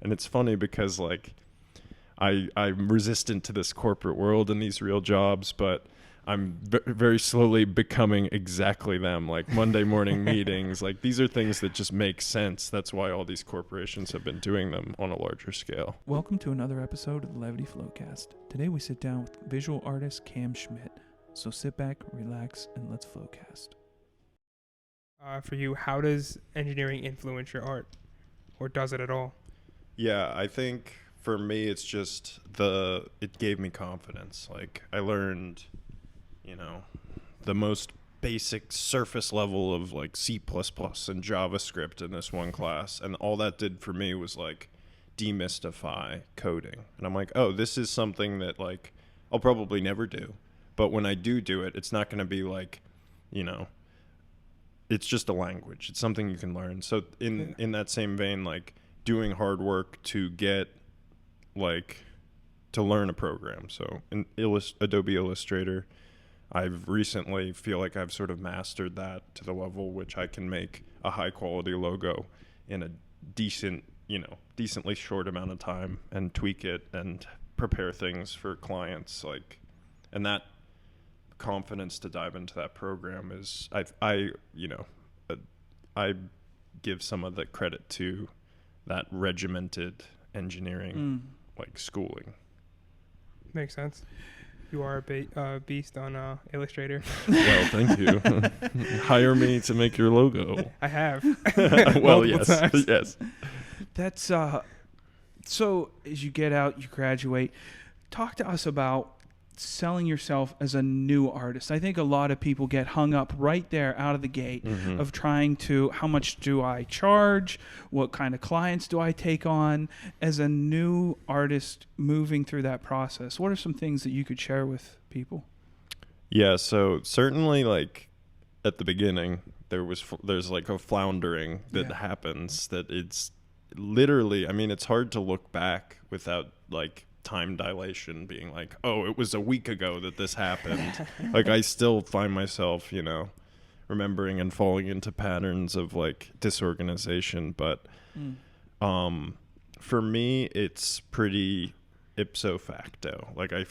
And it's funny because like I'm resistant to this corporate world and these real jobs, but I'm very slowly becoming exactly them. Like Monday morning meetings, like these are things that just make sense. That's why all these corporations have been doing them on a larger scale. Welcome to another episode of the Levity Floatcast. Today we sit down with visual artist Cam Schmidt. So sit back, relax, and let's Floatcast. For you, how does engineering influence your art? Or does it at all? Yeah, I think for me, it's just it gave me confidence. Like I learned, the most basic surface level of like C++ and JavaScript in this one class. And all that did for me was like demystify coding. And I'm like, oh, this is something that like I'll probably never do. But when I do it, it's not going to be like, it's just a language. It's something you can learn. So in that same vein, like doing hard work to get to learn a program. So in Adobe Illustrator, I've recently feel like I've sort of mastered that to the level which I can make a high quality logo in a decently short amount of time and tweak it and prepare things for clients. And that confidence to dive into that program is I give some of the credit to that regimented engineering schooling. Makes sense. You are a beast on Illustrator. Well, thank you. Hire me to make your logo. I have. Well, yes. Times. Yes. That's so as you get out, you graduate, talk to us about selling yourself as a new artist. I think a lot of people get hung up right there out of the gate of trying to, how much do I charge? What kind of clients do I take on? As a new artist moving through that process, what are some things that you could share with people? Yeah, so certainly like at the beginning, there's like a floundering that happens that it's literally, I mean, it's hard to look back without like time dilation being like, oh, it was a week ago that this happened. Like I still find myself, remembering and falling into patterns of like disorganization. But for me, it's pretty ipso facto. Like I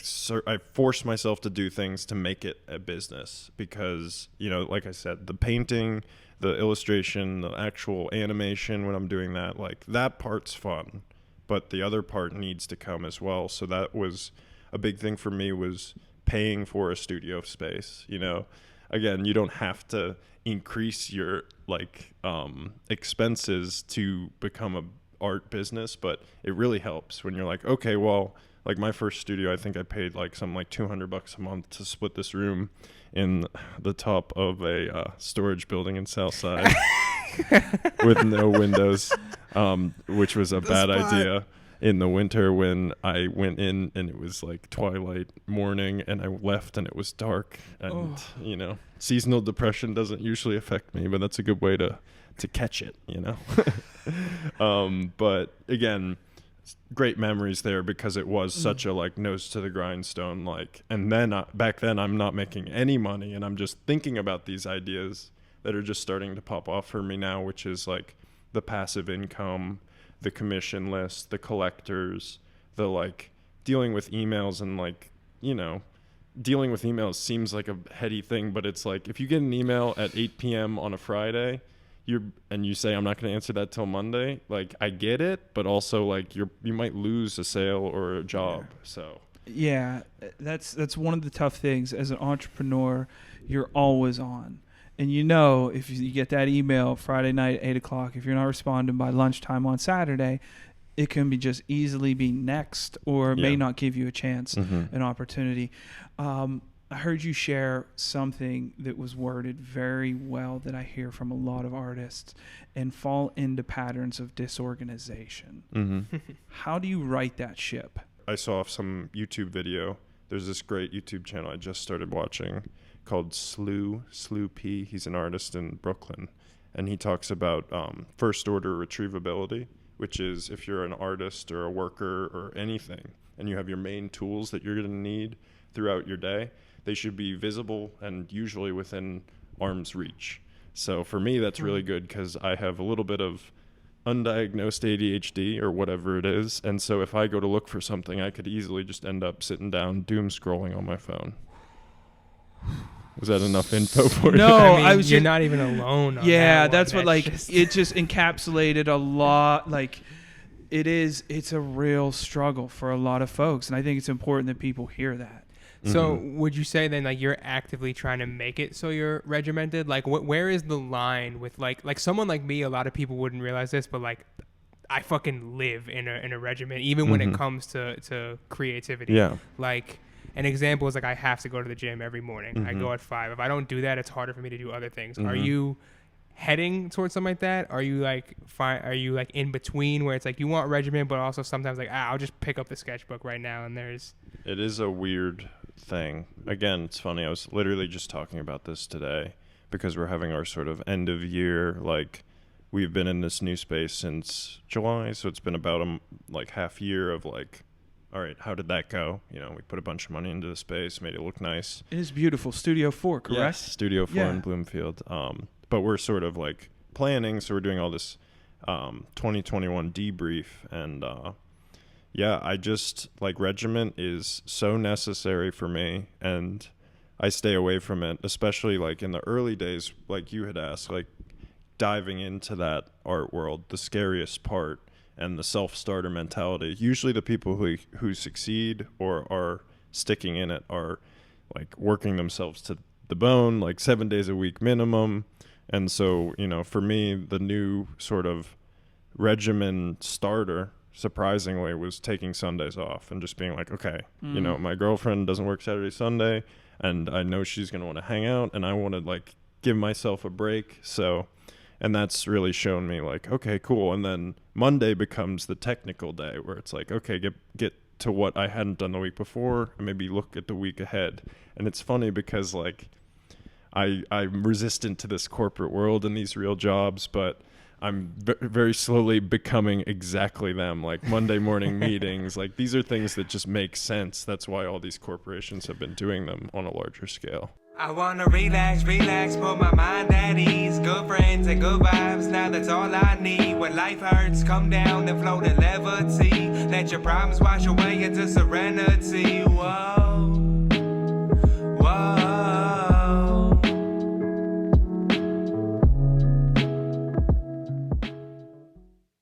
force myself to do things to make it a business because, like I said, the painting, the illustration, the actual animation when I'm doing that, like that part's fun. But the other part needs to come as well. So that was a big thing for me, was paying for a studio space. Again, you don't have to increase your expenses to become a art business, but it really helps when you're like, okay, well, like my first studio, I think I paid something like $200 a month to split this room in the top of a storage building in Southside with no windows. Which was a bad idea in the winter when I went in and it was like twilight morning and I left and it was dark and, seasonal depression doesn't usually affect me, but that's a good way to catch it, But again, great memories there because it was such a nose to the grindstone, and then back then I'm not making any money and I'm just thinking about these ideas that are just starting to pop off for me now, which is the passive income, the commission list, the collectors, the dealing with emails and dealing with emails seems like a heady thing, but it's if you get an email at 8 p.m. on a Friday, you say I'm not going to answer that till Monday, I get it, but also you might lose a sale or a job. Yeah. So yeah, that's one of the tough things as an entrepreneur. You're always on. And if you get that email Friday night at 8 o'clock, if you're not responding by lunchtime on Saturday, it can be just easily be next or may not give you a chance, an opportunity. I heard you share something that was worded very well that I hear from a lot of artists and fall into patterns of disorganization. How do you right that ship? I saw some YouTube video. There's this great YouTube channel I just started watching called Slew P. He's an artist in Brooklyn, and he talks about first order retrievability, which is if you're an artist or a worker or anything and you have your main tools that you're going to need throughout your day, they should be visible and usually within arm's reach. So for me, that's really good because I have a little bit of undiagnosed ADHD or whatever it is. And so if I go to look for something, I could easily just end up sitting down, doom scrolling on my phone. Was that enough info for you? No, I mean, I was you're just, not even alone on yeah, that that's one. what, like, just- it just encapsulated a lot. Like, it's a real struggle for a lot of folks. And I think it's important that people hear that. So would you say then, like, you're actively trying to make it so you're regimented? Like, where is the line with, like someone like me? A lot of people wouldn't realize this, but like, I fucking live in a regimen, even when it comes to creativity. Yeah. Like, an example is, like, I have to go to the gym every morning. I go at 5. If I don't do that, it's harder for me to do other things. Are you heading towards something like that? Are you like in between where it's like you want regimen, but also sometimes like, I'll just pick up the sketchbook right now and there's... It is a weird thing. Again, it's funny. I was literally just talking about this today because we're having our sort of end of year, like, we've been in this new space since July, so it's been about like half year of like, all right, how did that go? You know, we put a bunch of money into the space, made it look nice. It is beautiful. Studio 4, correct? Yes, Studio 4 in Bloomfield. But we're sort of like planning, so we're doing all this 2021 debrief, and yeah, I just, like, regiment is so necessary for me, and I stay away from it, especially like in the early days, like you had asked, like diving into that art world, the scariest part and the self-starter mentality. Usually the people who succeed or are sticking in it are like working themselves to the bone, like 7 days a week minimum. And so, you know, for me, the new sort of regimen starter, surprisingly, was taking Sundays off and just being like, okay, you know, my girlfriend doesn't work Saturday, Sunday, and I know she's going to want to hang out, and I want to, like, give myself a break. So, and that's really shown me, like, okay, cool. And then Monday becomes the technical day where it's like, okay, get to what I hadn't done the week before and maybe look at the week ahead. And it's funny because, like, I'm resistant to this corporate world and these real jobs, but I'm very slowly becoming exactly them. Like Monday morning meetings, like these are things that just make sense. That's why all these corporations have been doing them on a larger scale. I wanna relax, put my mind at ease. Good friends and good vibes, now that's all I need. When life hurts, come down and float in levity. Let your problems wash away into serenity. Whoa.